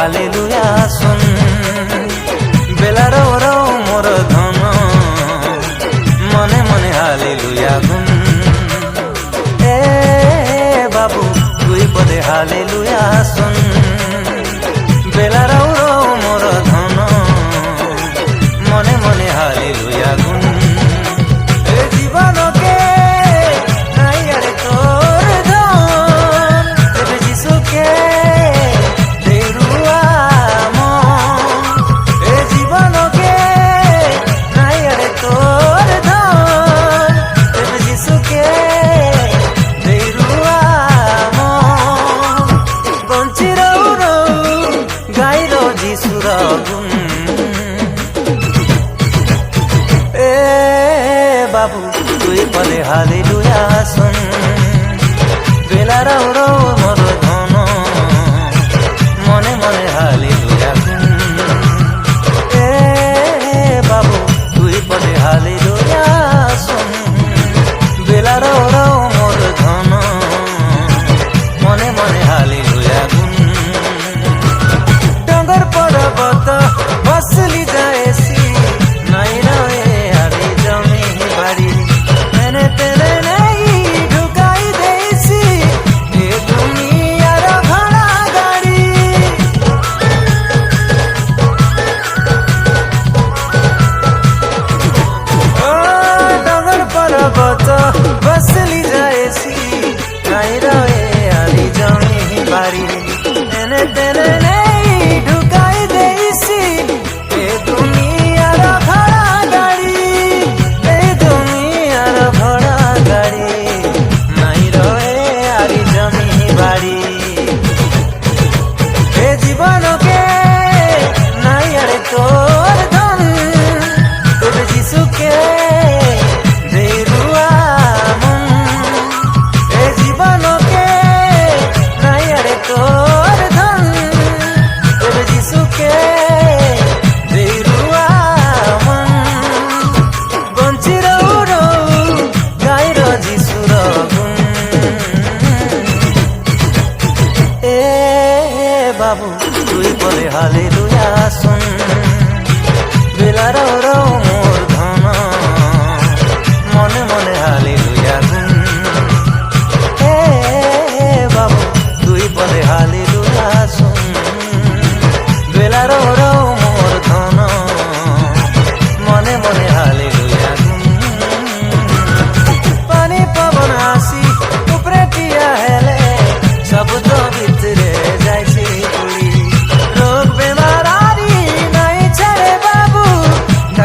hallelujah শুন বেলার ওরাও মোর ধন মনে মনে হালেলুয়া গুন এ বাবু তুই পদে হালেলুয়া শুন বেলার ওরাও মোর ধন মনে মনে হালেলুয়া গুন এ জীবনকে নাই আরে তোর ধন তবে যিশুকে দেরুয়া মন এ জীবনকে নাই আরে তোর ধন তবে যিশুকে দেরুয়া মন বঞ্চি রৌ রৌ গাইর যিশুর গুণ বাবু তুই পদে হালেলুয়া শুন বেলার ওরাও মোর ধন মনে মনে হালেলুয়া গুন এ বাবু তুই পদে হালেলুয়া শুন বেলার ওরাও মোর ধন মনে মনে হালেলুয়া গুন ডঙ্গর পর্বত